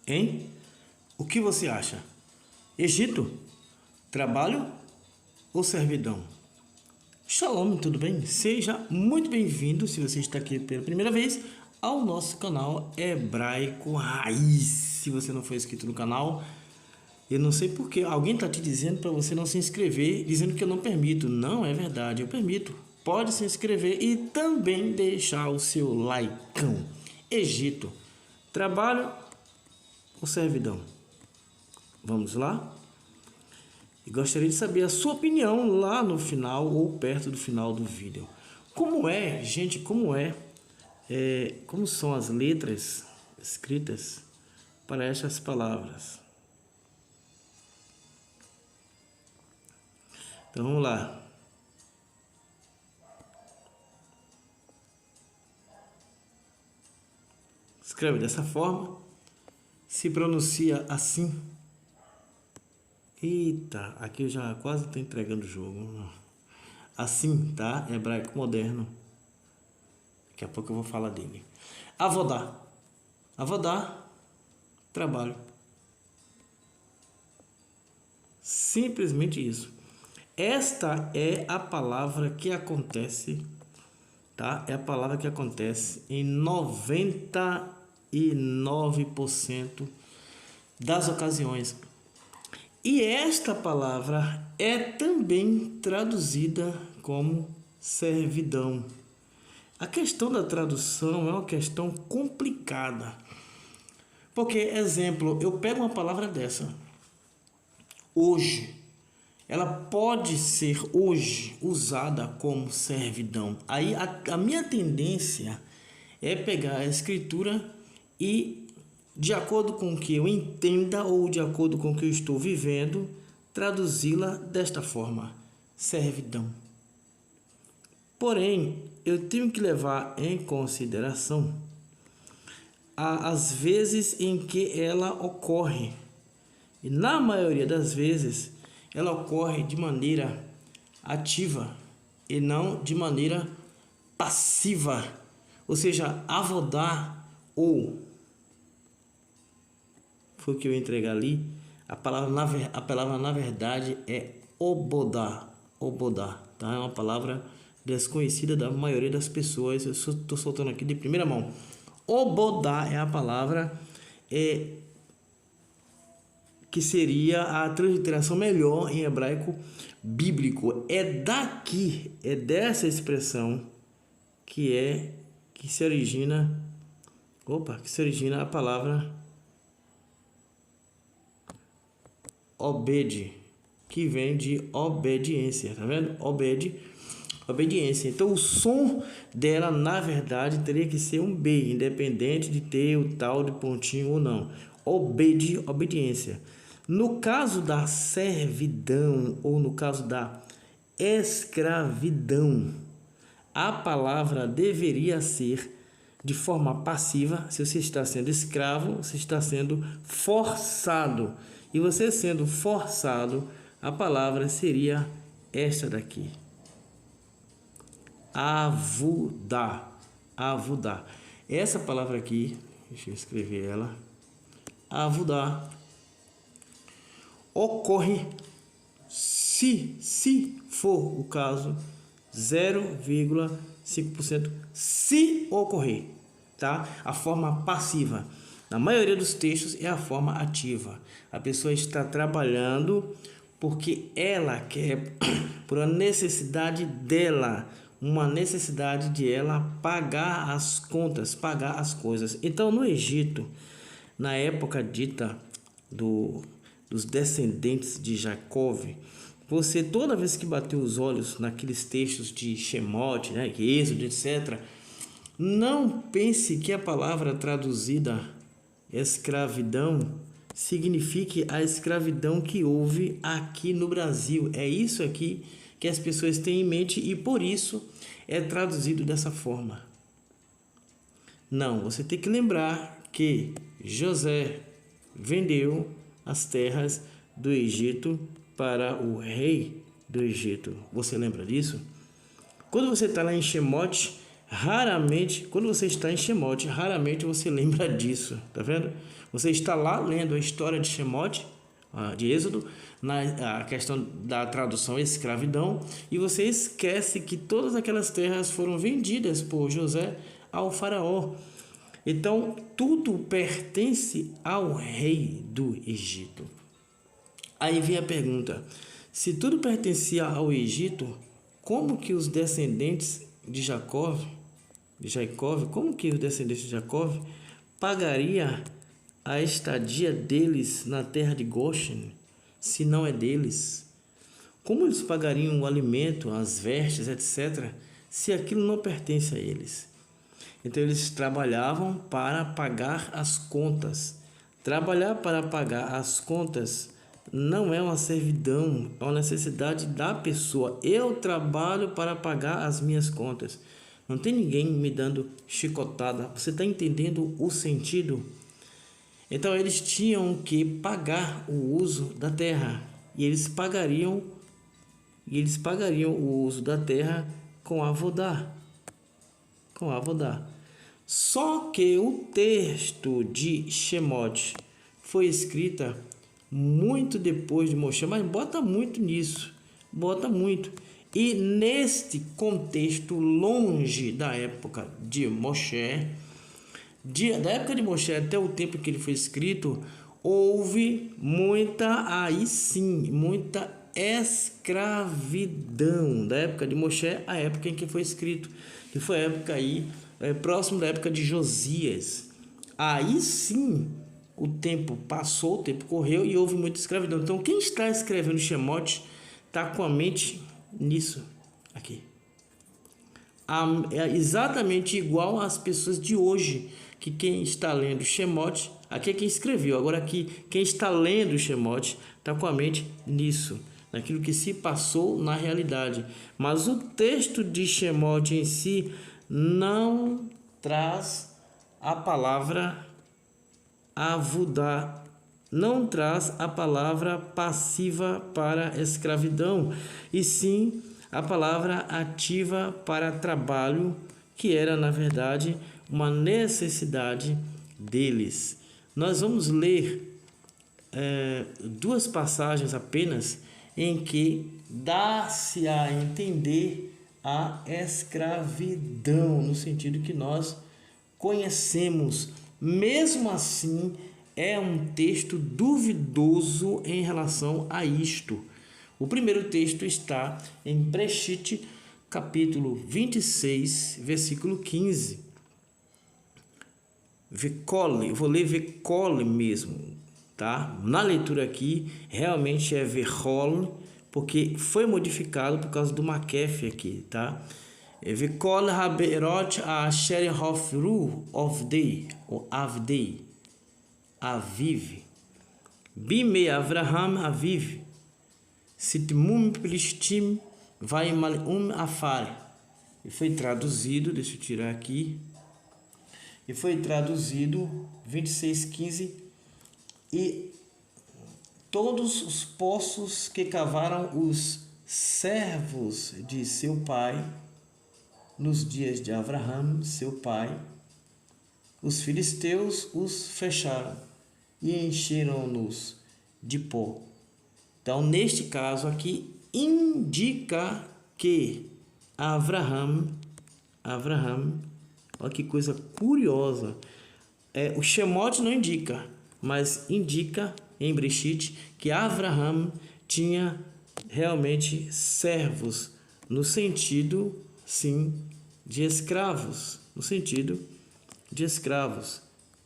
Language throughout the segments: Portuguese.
Hein? O que você acha? Egito? Trabalho ou servidão? Shalom, tudo bem? Seja muito bem-vindo, se você está aqui pela primeira vez, ao nosso canal Hebraico Raiz. Se você não for inscrito no canal, eu não sei porque alguém está te dizendo para você não se inscrever, dizendo que eu não permito. Não é verdade, eu permito. Pode se inscrever e também deixar o seu likeão. Egito, trabalho ou servidão? Vamos lá? E gostaria de saber a sua opinião lá no final ou perto do final do vídeo. Como é, gente, como são as letras escritas para estas palavras? Então vamos lá. Escreve dessa forma, se pronuncia assim. Eita, aqui eu já quase estou entregando o jogo. Assim, tá? Hebraico moderno. Daqui a pouco eu vou falar dele. Avodá. Avodá, trabalho. Simplesmente isso. Esta é a palavra que acontece, tá? É a palavra que acontece em 99% das ocasiões. E esta palavra é também traduzida como servidão. A questão da tradução é uma questão complicada. Porque, exemplo, eu pego uma palavra dessa, hoje, ela pode ser hoje usada como servidão. Aí a minha tendência é pegar a escritura e, de acordo com o que eu entenda ou de acordo com o que eu estou vivendo, traduzi-la desta forma: servidão. Porém, eu tenho que levar em consideração as vezes em que ela ocorre. E na maioria das vezes, ela ocorre de maneira ativa e não de maneira passiva. Ou seja, avodar ou... foi o que eu ia entregar ali. A palavra na verdade é obodá. Obodá, tá? É uma palavra desconhecida da maioria das pessoas. Eu estou soltando aqui de primeira mão. Obodá é a palavra que seria a transliteração melhor em hebraico bíblico. É dessa expressão que se origina a palavra obede, que vem de obediência, tá vendo? Obediência. Então o som dela, na verdade, teria que ser um B, independente de ter o tal de pontinho ou não. Obediência. No caso da servidão ou no caso da escravidão, a palavra deveria ser de forma passiva. Se você está sendo escravo, você está sendo forçado. E você sendo forçado, a palavra seria esta daqui: avudá. Avudá. Essa palavra aqui, deixa eu escrever ela. Avudá ocorre, se for o caso, 0,5% se ocorrer, tá? A forma passiva. Na maioria dos textos é a forma ativa. A pessoa está trabalhando porque ela quer, por uma necessidade dela, uma necessidade de ela pagar as contas, pagar as coisas. Então, no Egito, na época dita dos descendentes de Jacó, você, toda vez que bateu os olhos naqueles textos de Shemote, né, Êxodo, etc., não pense que a palavra traduzida escravidão signifique a escravidão que houve aqui no Brasil. É isso aqui que as pessoas têm em mente e por isso é traduzido dessa forma. Não, você tem que lembrar que José vendeu as terras do Egito para o rei do Egito. Você lembra disso? Quando você está lá em Shemote, Raramente, quando você está em Shemote, raramente você lembra disso, tá vendo? Você está lá lendo a história de Shemote, de Êxodo, a questão da tradução escravidão, e você esquece que todas aquelas terras foram vendidas por José ao faraó. Então, tudo pertence ao rei do Egito. Aí vem a pergunta: se tudo pertencia ao Egito, como que os descendentes de Jacó, como que os descendentes de Jacó pagaria a estadia deles na terra de Goshen, se não é deles? Como eles pagariam o alimento, as vestes, etc., se aquilo não pertence a eles? Então eles trabalhavam para pagar as contas. Trabalhar para pagar as contas não é uma servidão, é uma necessidade da pessoa. Eu trabalho para pagar as minhas contas. Não tem ninguém me dando chicotada. Você está entendendo o sentido? Então eles tinham que pagar o uso da terra. E eles pagariam o uso da terra com avodá. Só que o texto de Shemote foi escrita muito depois de Moshe, mas bota muito nisso, bota muito. E neste contexto, longe da época de Moshe, da época de Moshe até o tempo que ele foi escrito, houve muita escravidão. Da época de Moshe à época em que foi escrito, que foi a época aí, próximo da época de Josias. Aí sim, o tempo passou, o tempo correu e houve muita escravidão. Então, quem está escrevendo Shemote está com a mente nisso aqui. É exatamente igual às pessoas de hoje, que quem está lendo Shemote, aqui é quem escreveu, agora aqui quem está lendo Shemote está com a mente nisso, naquilo que se passou na realidade. Mas o texto de Shemote em si não traz a palavra avudá, não traz a palavra passiva para escravidão, e sim a palavra ativa para trabalho, que era na verdade uma necessidade deles. Nós vamos ler duas passagens apenas em que dá-se a entender a escravidão no sentido que nós conhecemos. Mesmo assim, é um texto duvidoso em relação a isto. O primeiro texto está em Breshit, capítulo 26, versículo 15. Vekole, eu vou ler Vekole mesmo, tá? Na leitura aqui, realmente é Vekole, porque foi modificado por causa do Makef aqui, tá? Vekole haberot asher hofru ovdei, ou avdei, aviv. Bime Avraham aviv. Sitmum plishtim vai malum afar. E foi traduzido, deixa eu tirar aqui. E foi traduzido 26:15. E todos os poços que cavaram os servos de seu pai nos dias de Avraham, seu pai, os filisteus os fecharam e encheram-nos de pó. Então, neste caso aqui, indica que Avraham, olha que coisa curiosa, o Shemote não indica, mas indica em Breshit que Avraham tinha realmente servos, no sentido, sim, de escravos,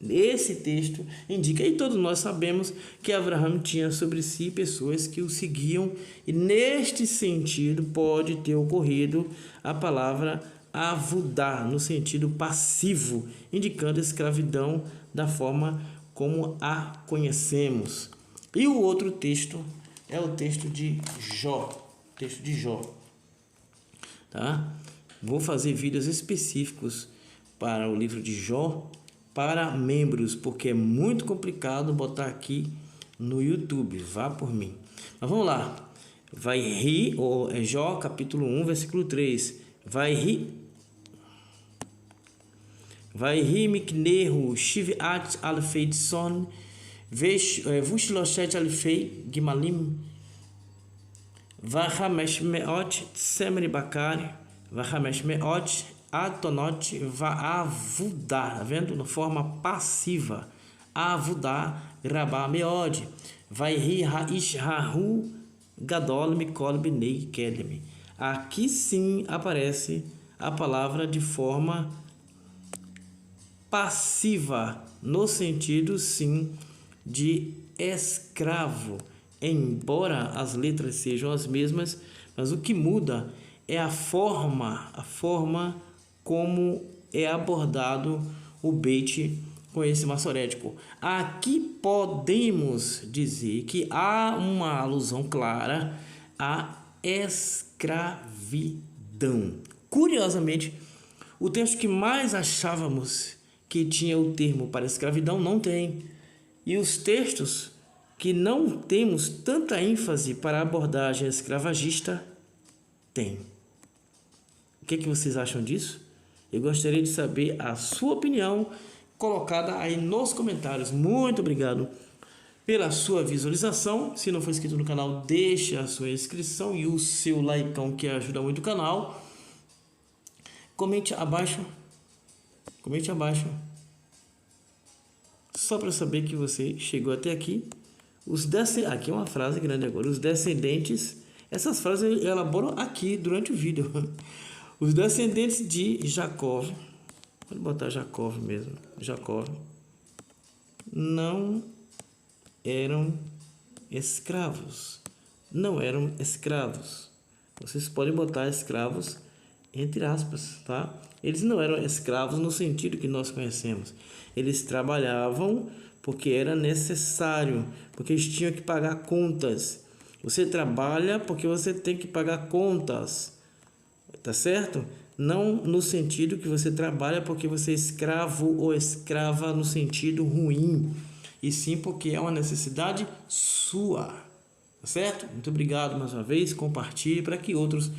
Esse texto indica, e todos nós sabemos, que Avraham tinha sobre si pessoas que o seguiam, e neste sentido pode ter ocorrido a palavra avudá, no sentido passivo, indicando a escravidão da forma como a conhecemos. E o outro texto é o texto de Jó, tá? Vou fazer vídeos específicos para o livro de Jó, para membros, porque é muito complicado botar aqui no YouTube, vá por mim. Mas vamos lá, Jó capítulo 1, versículo 3, Vayhi miknehu shivat alfei tson vushloshet alfei gimalim vahamesh meot tsemri bakar vahamesh meot atonot vaavudá. Tá vendo? Na forma passiva. Avudá rabá meod. Vayhi haish hahu gadol mikol bnei kelem. Aqui sim aparece a palavra de forma passiva, no sentido sim de escravo, embora as letras sejam as mesmas, mas o que muda é a forma como é abordado o beit com esse maçorético. Aqui podemos dizer que há uma alusão clara à escravidão. Curiosamente, o texto que mais achávamos que tinha o termo para escravidão não tem. E os textos que não temos tanta ênfase para a abordagem escravagista tem. O que vocês acham disso? Eu gostaria de saber a sua opinião colocada aí nos comentários. Muito obrigado pela sua visualização. Se não for inscrito no canal, deixe a sua inscrição e o seu likeão, que ajuda muito o canal. Comente abaixo. Só para saber que você chegou até aqui. Aqui é uma frase grande agora. Os descendentes. Essas frases eu elaboro aqui durante o vídeo. Os descendentes de Jacó. Pode botar Jacó mesmo. Jacó. Não eram escravos. Não eram escravos. Vocês podem botar escravos entre aspas, tá? Eles não eram escravos no sentido que nós conhecemos. Eles trabalhavam porque era necessário, porque eles tinham que pagar contas. Você trabalha porque você tem que pagar contas, tá certo? Não no sentido que você trabalha porque você é escravo ou escrava no sentido ruim, e sim porque é uma necessidade sua, tá certo? Muito obrigado mais uma vez, compartilhe para que outros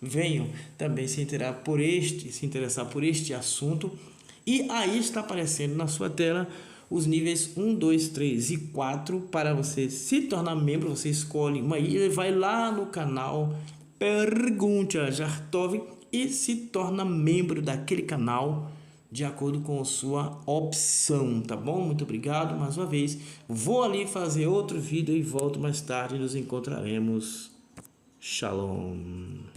venham também se interessar por este assunto. E aí está aparecendo na sua tela os níveis 1, 2, 3 e 4 para você se tornar membro. Você escolhe uma ilha, vai lá no canal Pergunte a Jartov e se torna membro daquele canal de acordo com a sua opção, tá bom? Muito obrigado mais uma vez. Vou ali fazer outro vídeo e volto mais tarde. Nos encontraremos. Shalom.